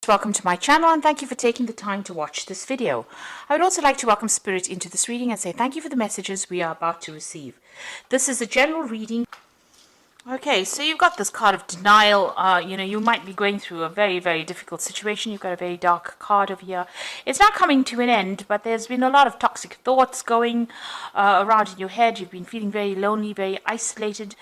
Welcome to my channel and thank you for taking the time to watch this video. I would also like to welcome Spirit into this reading and say thank you for the messages we are about to receive. This is a general reading. Okay, so you've got this card of denial. You might be going through a very, very difficult situation. You've got a very dark card over here. It's not coming to an end, but there's been a lot of toxic thoughts going around in your head. You've been feeling very lonely, very isolated.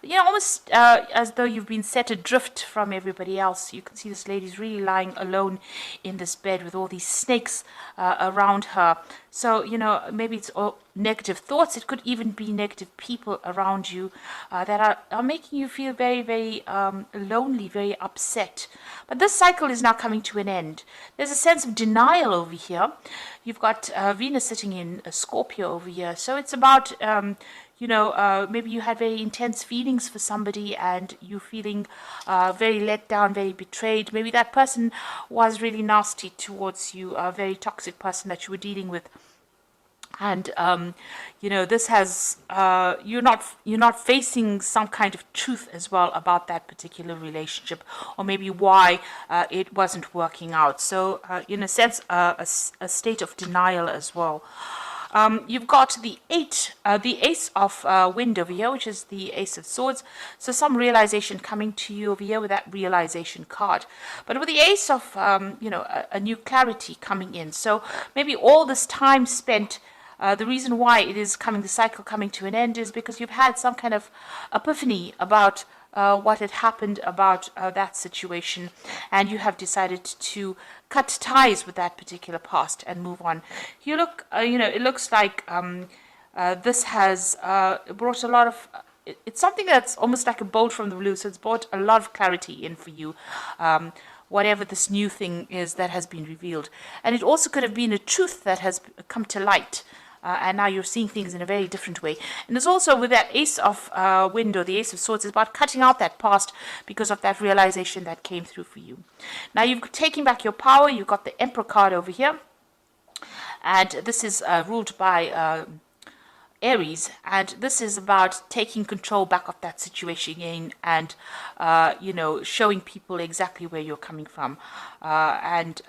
Almost as though you've been set adrift from everybody else. You can see this lady's really lying alone in this bed with all these snakes around her. So, maybe it's all negative thoughts. It could even be negative people around you that are making you feel very, very lonely, very upset. But this cycle is now coming to an end. There's a sense of denial over here. You've got Venus sitting in Scorpio over here. So it's about, maybe you had very intense feelings for somebody and you're feeling very let down, very betrayed. Maybe that person was really nasty towards you, a very toxic person that you were dealing with. And this has you're not facing some kind of truth as well about that particular relationship, or maybe why it wasn't working out. So in a sense, a state of denial as well. You've got the Ace of Wind over here, which is the Ace of Swords. So some realization coming to you over here with that realization card. But with the Ace of, a new clarity coming in. So maybe all this time spent, the reason why it is the cycle coming to an end is because you've had some kind of epiphany about what had happened about that situation, and you have decided to cut ties with that particular past and move on. It looks like this has brought a lot of, it's something that's almost like a bolt from the blue, so it's brought a lot of clarity in for you. Whatever this new thing is that has been revealed. And it also could have been a truth that has come to light. And now you're seeing things in a very different way. And there's also with that Ace of Wind or the Ace of Swords, is about cutting out that past because of that realization that came through for you. Now you've taken back your power. You've got the Emperor card over here. And this is ruled by Aries, and this is about taking control back of that situation again and showing people exactly where you're coming from, and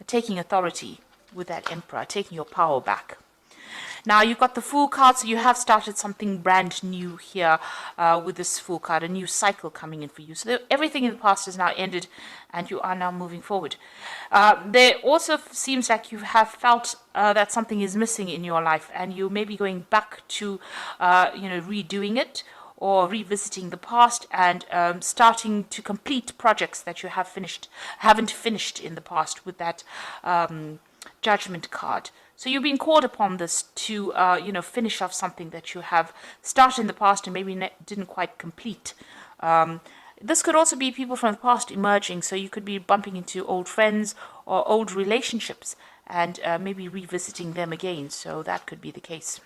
taking authority with that Emperor, taking your power back. Now you've got the Fool card, so you have started something brand new here with this Fool card, a new cycle coming in for you. So everything in the past has now ended and you are now moving forward. There also seems like you have felt that something is missing in your life and you may be going back to, redoing it or revisiting the past and starting to complete projects that you haven't finished in the past with that Judgment card. So you've been called upon this to, finish off something that you have started in the past and maybe didn't quite complete. This could also be people from the past emerging, so you could be bumping into old friends or old relationships and maybe revisiting them again. So that could be the case.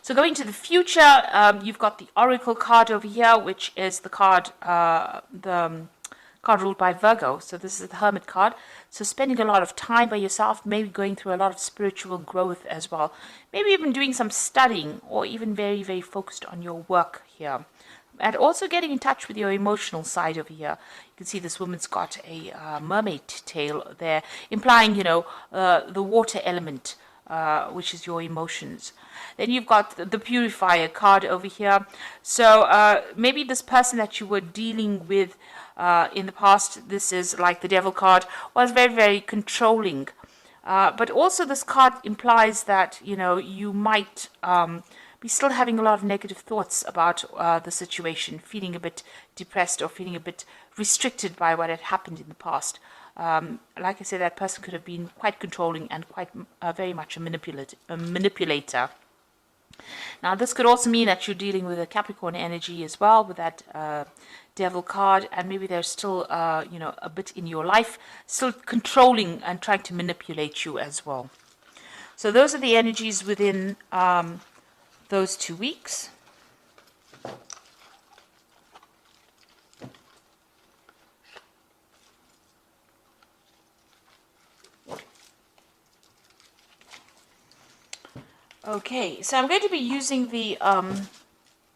So going to the future, you've got the Oracle card over here, which is the card, card ruled by Virgo. So this is the Hermit card. So spending a lot of time by yourself, maybe going through a lot of spiritual growth as well. Maybe even doing some studying or even very, very focused on your work here. And also getting in touch with your emotional side over here. You can see this woman's got a mermaid tail there, implying, the water element, which is your emotions. Then you've got the Purifier card over here. So maybe this person that you were dealing with in the past, this is like the Devil card, was very, very controlling. But also this card implies that, you might be still having a lot of negative thoughts about the situation, feeling a bit depressed or feeling a bit restricted by what had happened in the past. Like I said, that person could have been quite controlling and quite very much a manipulator. Now, this could also mean that you're dealing with a Capricorn energy as well, with that Devil card, and maybe there's still, a bit in your life, still controlling and trying to manipulate you as well. So those are the energies within those 2 weeks. Okay, so I'm going to be using the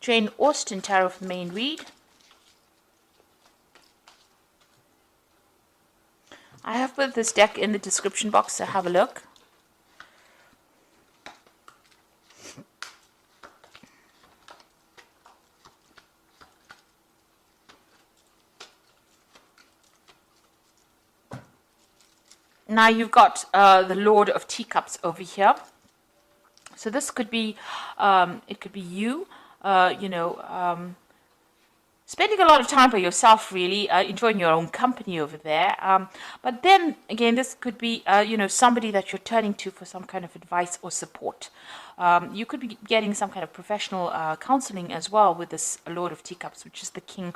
Jane Austen Tarot for the main read. I have put this deck in the description box, so have a look. Now you've got the Lord of Teacups over here. So this could be, it could be you, spending a lot of time by yourself, really, enjoying your own company over there. But then again, this could be, somebody that you're turning to for some kind of advice or support. You could be getting some kind of professional counseling as well with this Lord of Teacups, which is the King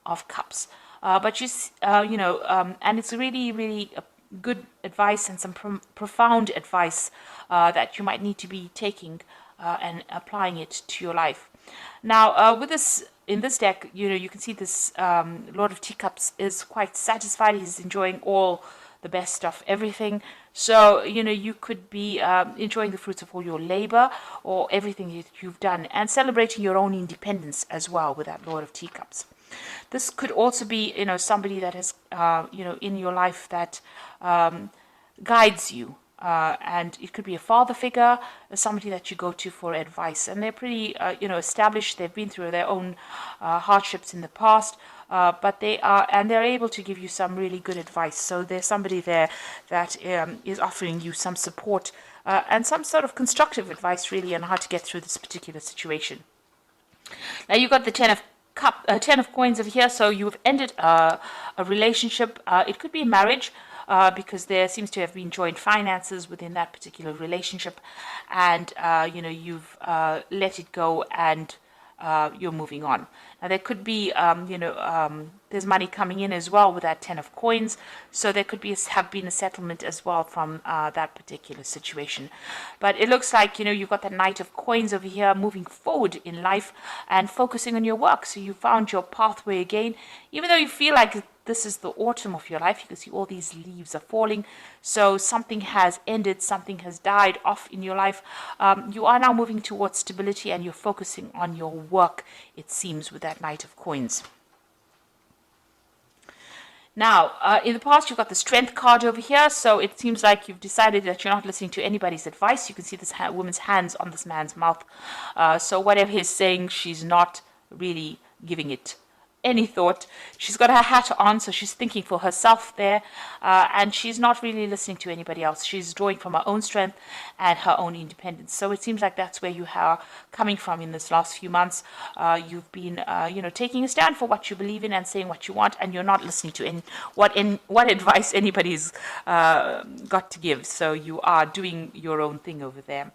of Cups. But and it's really, really good advice and some profound advice that you might need to be taking and applying it to your life. Now, with this, in this deck, you can see this Lord of Teacups is quite satisfied. He's enjoying all the best of everything. So, you could be enjoying the fruits of all your labor or everything that you've done and celebrating your own independence as well with that Lord of Teacups. This could also be, somebody that has, in your life that guides you. And it could be a father figure, somebody that you go to for advice. And they're pretty, established. They've been through their own hardships in the past, but they're able to give you some really good advice. So there's somebody there that is offering you some support and some sort of constructive advice, really, on how to get through this particular situation. Now you've got the Ten of Coins over here. So you've ended a relationship. It could be a marriage. Because there seems to have been joint finances within that particular relationship, and you've let it go and you're moving on. Now there could be there's money coming in as well with that Ten of Coins, so there could have been a settlement as well from that particular situation. But it looks like you've got the Knight of Coins over here, moving forward in life and focusing on your work. So you found your pathway again, even though you feel like this is the autumn of your life. You can see all these leaves are falling. So something has ended, something has died off in your life. You are now moving towards stability and you're focusing on your work, it seems, with that Knight of Coins. Now, in the past, you've got the Strength card over here. So it seems like you've decided that you're not listening to anybody's advice. You can see this woman's hands on this man's mouth. So whatever he's saying, she's not really giving it any thought. She's got her hat on, so she's thinking for herself there, and she's not really listening to anybody else. She's drawing from her own strength and her own independence. So it seems like that's where you are coming from in this last few months. You've been taking a stand for what you believe in and saying what you want, and you're not listening to what advice anybody's got to give. So you are doing your own thing over there.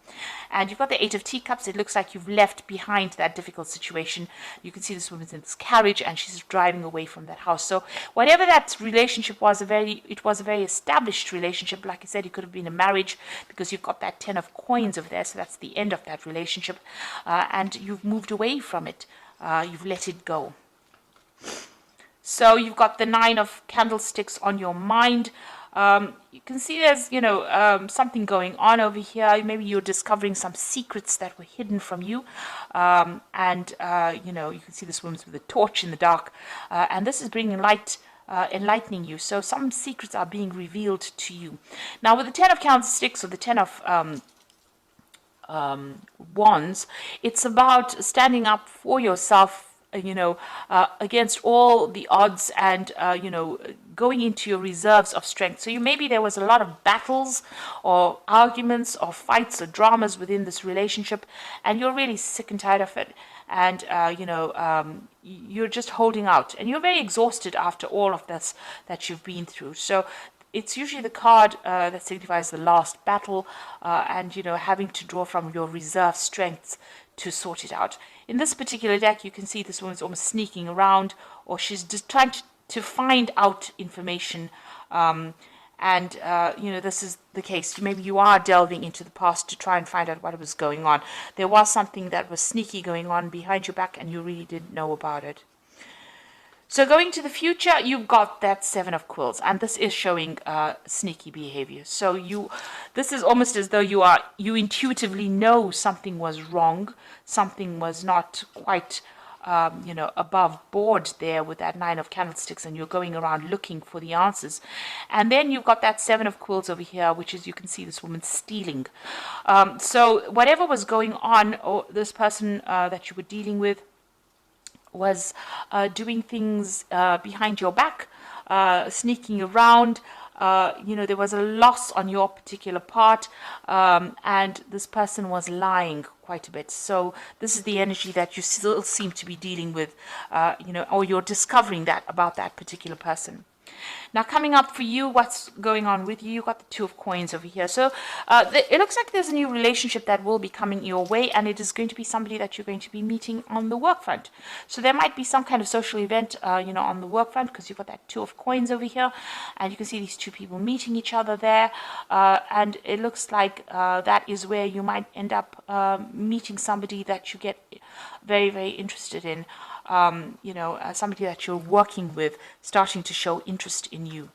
And you've got the Eight of Teacups. It looks like you've left behind that difficult situation. You can see this woman's in this carriage and she's driving away from that house. So whatever that relationship was, it was a very established relationship. Like I said, it could have been a marriage because you've got that Ten of Coins over there. So that's the end of that relationship. And you've moved away from it. You've let it go. So you've got the Nine of Candlesticks on your mind. You can see there's, something going on over here. Maybe you're discovering some secrets that were hidden from you. You can see this woman's with a torch in the dark. And this is bringing light, enlightening you. So some secrets are being revealed to you. Now, with the Ten of Candlesticks or the Ten of Wands, it's about standing up for yourself, against all the odds and, going into your reserves of strength. So maybe there was a lot of battles or arguments or fights or dramas within this relationship, and you're really sick and tired of it. And, you're just holding out. And you're very exhausted after all of this that you've been through. So it's usually the card that signifies the last battle and, having to draw from your reserve strengths to sort it out. In this particular deck, you can see this woman's almost sneaking around, or she's just trying to find out information. This is the case. Maybe you are delving into the past to try and find out what was going on. There was something that was sneaky going on behind your back, and you really didn't know about it. So going to the future, you've got that Seven of Quills, and this is showing sneaky behavior. So this is almost as though you intuitively know something was wrong, something was not quite above board there with that 9 of candlesticks, and you're going around looking for the answers. And then you've got that 7 of quills over here, which is, you can see this woman stealing. So whatever was going on, or this person that you were dealing with was doing things behind your back, sneaking around. There was a loss on your particular part, and this person was lying quite a bit. So this is the energy that you still seem to be dealing with, or you're discovering that about that particular person. Now, coming up for you, what's going on with you? You've got the 2 of coins over here. So it looks like there's a new relationship that will be coming your way, and it is going to be somebody that you're going to be meeting on the work front. So there might be some kind of social event, on the work front, because you've got that 2 of coins over here, and you can see these 2 people meeting each other there, and it looks like that is where you might end up meeting somebody that you get very, very interested in. Somebody that you're working with starting to show interest in you.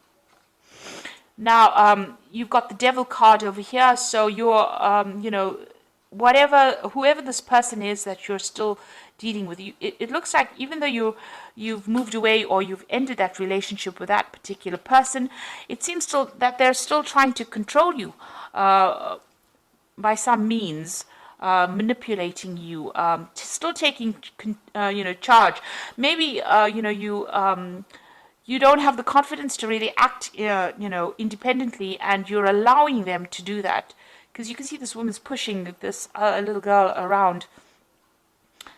Now, you've got the Devil card over here, so you're, whoever this person is that you're still dealing with, it looks like even though you've moved away or you've ended that relationship with that particular person, it seems still that they're still trying to control you by some means. Manipulating you, still taking charge. Maybe you don't have the confidence to really act independently, and you're allowing them to do that, because you can see this woman's pushing this little girl around,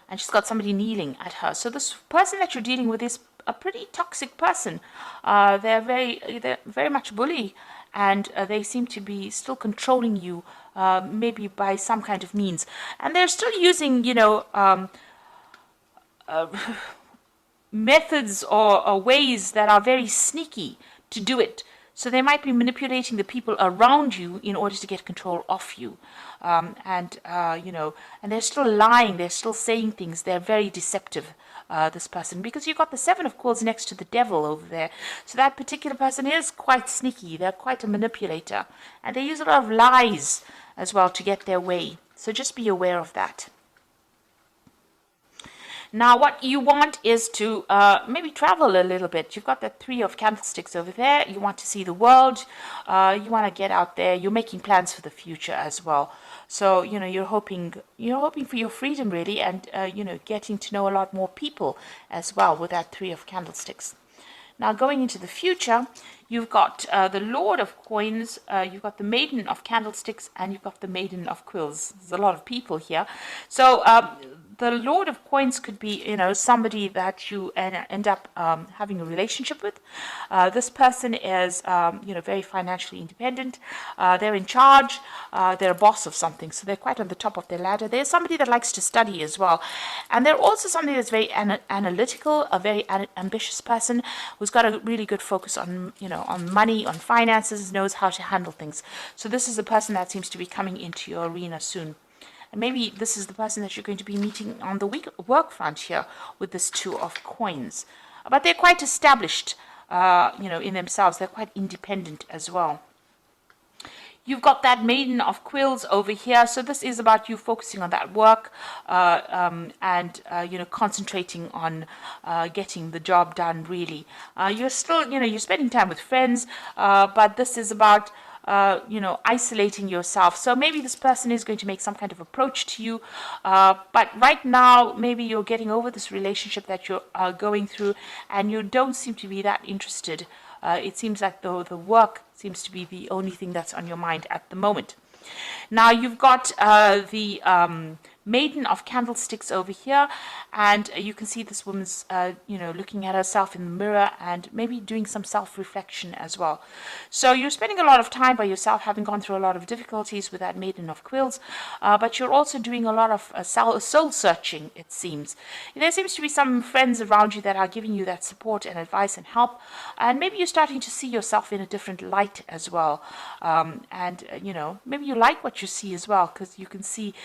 and she's got somebody kneeling at her. So this person that you're dealing with is a pretty toxic person. They're very much bully, and they seem to be still controlling you, maybe by some kind of means. And they're still using, methods or ways that are very sneaky to do it. So they might be manipulating the people around you in order to get control of you. And they're still lying. They're still saying things. They're very deceptive, this person, because you've got the 7 of coins next to the Devil over there. So that particular person is quite sneaky. They're quite a manipulator. And they use a lot of lies as well to get their way. So just be aware of that. Now, what you want is to maybe travel a little bit. You've got the 3 of candlesticks over there. You want to see the world. You want to get out there. You're making plans for the future as well. So, you're hoping for your freedom, really, and, getting to know a lot more people as well with that 3 of candlesticks. Now, going into the future, you've got the Lord of Coins, you've got the Maiden of Candlesticks, and you've got the Maiden of Quills. There's a lot of people here. So, the Lord of Coins could be, somebody that you end up having a relationship with. This person is, very financially independent. They're in charge. They're a boss of something, so they're quite on the top of their ladder. They're somebody that likes to study as well. And they're also somebody that's very analytical, a very ambitious person who's got a really good focus on, on money, on finances, knows how to handle things. So this is a person that seems to be coming into your arena soon. And maybe this is the person that you're going to be meeting on the work front here with this 2 of coins. But they're quite established, in themselves. They're quite independent as well. You've got that Maiden of Quills over here. So this is about you focusing on that work and concentrating on getting the job done, really. You're still, you're spending time with friends, but this is about isolating yourself. So maybe this person is going to make some kind of approach to you, but right now maybe you're getting over this relationship that you're going through, and you don't seem to be that interested. It seems like the work seems to be the only thing that's on your mind at the moment. Now you've got the Maiden of Candlesticks over here, and you can see this woman's looking at herself in the mirror and maybe doing some self-reflection as well. So you're spending a lot of time by yourself, having gone through a lot of difficulties with that Maiden of Quills, but you're also doing a lot of soul searching, it seems. There seems to be some friends around you that are giving you that support and advice and help, and maybe you're starting to see yourself in a different light as well. Maybe you like what you see as well, because you can see,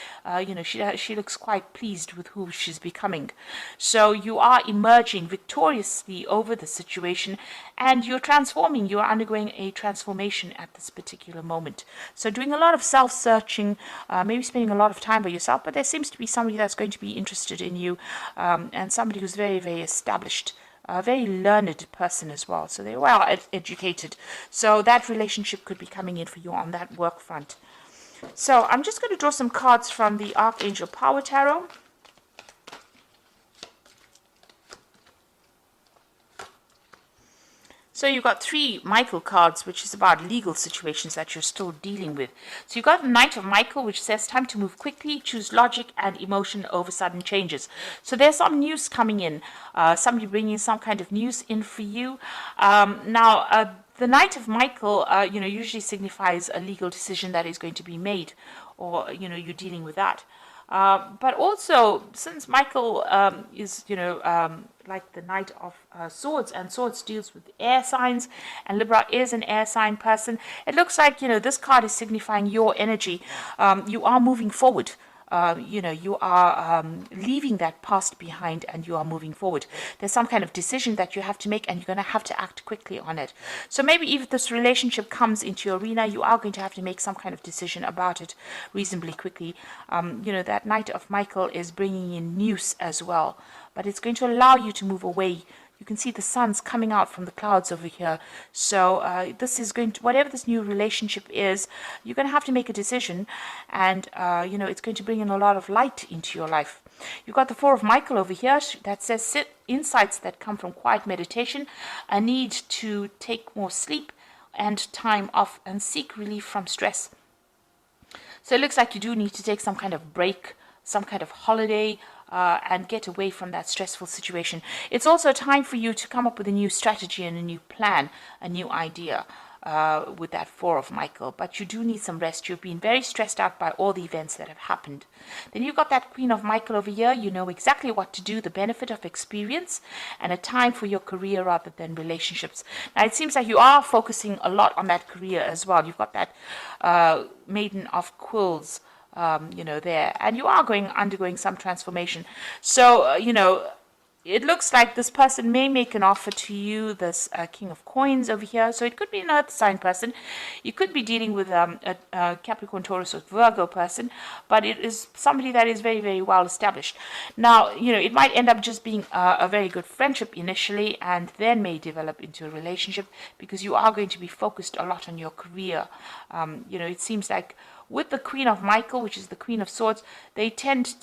she she looks quite pleased with who she's becoming. So you are emerging victoriously over the situation, and you're transforming. You're undergoing a transformation at this particular moment. So doing a lot of self-searching, maybe spending a lot of time by yourself, but there seems to be somebody that's going to be interested in you, and somebody who's very, very established, a very learned person as well. So they're well educated. So that relationship could be coming in for you on that work front. So I'm just going to draw some cards from the Archangel Power Tarot. So you've got 3 Michael cards, which is about legal situations that you're still dealing with. So you've got the Knight of Michael, which says time to move quickly, choose logic and emotion over sudden changes. So there's some news coming in, somebody bringing some kind of news in for you. The Knight of Michael, usually signifies a legal decision that is going to be made, or, you're dealing with that. But also, since Michael is, like the Knight of Swords, and Swords deals with air signs, and Libra is an air sign person, it looks like, this card is signifying your energy. You are moving forward. You are leaving that past behind, and you are moving forward. There's some kind of decision that you have to make, and you're going to have to act quickly on it. So maybe if this relationship comes into your arena, you are going to have to make some kind of decision about it reasonably quickly. That Knight of Michael is bringing in news as well, but it's going to allow you to move away. You can see the sun's coming out from the clouds over here. So this is going to, whatever this new relationship is, you're going to have to make a decision, and it's going to bring in a lot of light into your life. You've got the Four of Michael over here that says insights that come from quiet meditation, a need to take more sleep and time off, and seek relief from stress. So it looks like you do need to take some kind of break, some kind of holiday, and get away from that stressful situation. It's also time for you to come up with a new strategy and a new plan, a new idea with that Four of Michael. But you do need some rest. You've been very stressed out by all the events that have happened. Then you've got that Queen of Michael over here. You know exactly what to do, the benefit of experience, and a time for your career rather than relationships. Now, it seems like you are focusing a lot on that career as well. You've got that Maiden of Quills, there, and you are undergoing some transformation. So, it looks like this person may make an offer to you, this King of Coins over here. So it could be an earth sign person. You could be dealing with a Capricorn, Taurus, or Virgo person, but it is somebody that is very, very well established. Now, it might end up just being a very good friendship initially, and then may develop into a relationship, because you are going to be focused a lot on your career. It seems like with the Queen of Michael, which is the Queen of Swords, they tend,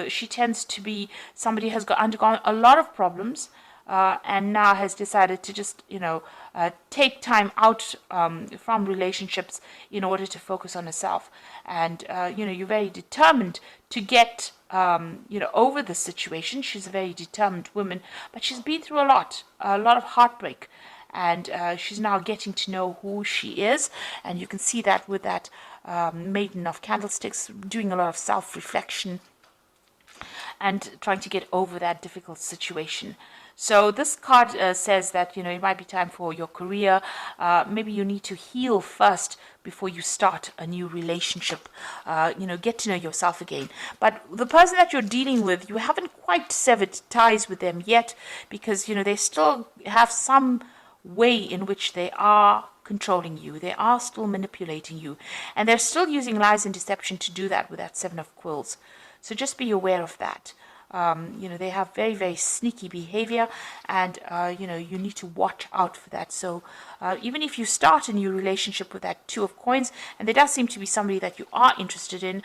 she tends to be somebody who has undergone a lot of problems, and now has decided to just, take time out from relationships in order to focus on herself. And, you're very determined to get, over the situation. She's a very determined woman, but she's been through a lot of heartbreak. And she's now getting to know who she is, and you can see that with that Maiden of Candlesticks, doing a lot of self-reflection and trying to get over that difficult situation. So this card says that, it might be time for your career. Maybe you need to heal first before you start a new relationship. Get to know yourself again. But the person that you're dealing with, you haven't quite severed ties with them yet, because, they still have some way in which they are controlling you. They are still manipulating you, and they're still using lies and deception to do that with that Seven of Quills. So just be aware of that. They have very, very sneaky behavior, and you need to watch out for that. So even if you start a new relationship with that Two of Coins, and there does seem to be somebody that you are interested in,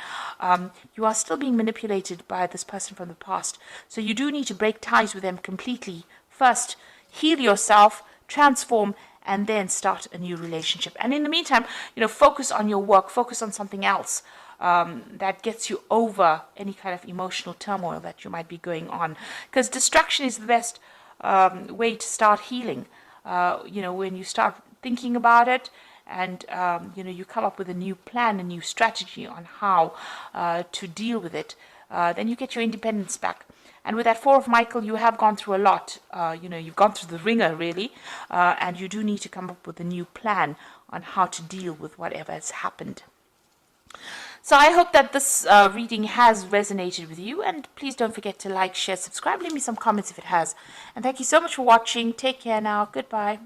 you are still being manipulated by this person from the past. So you do need to break ties with them completely first. Heal yourself, transform, and then start a new relationship. And in the meantime, focus on your work, focus on something else that gets you over any kind of emotional turmoil that you might be going on. Because distraction is the best way to start healing. When you start thinking about it, and you come up with a new plan, a new strategy on how to deal with it, then you get your independence back. And with that Four of Michael, you have gone through a lot. You've gone through the ringer, really. And you do need to come up with a new plan on how to deal with whatever has happened. So I hope that this reading has resonated with you, and please don't forget to like, share, subscribe, leave me some comments if it has. And thank you so much for watching. Take care now. Goodbye.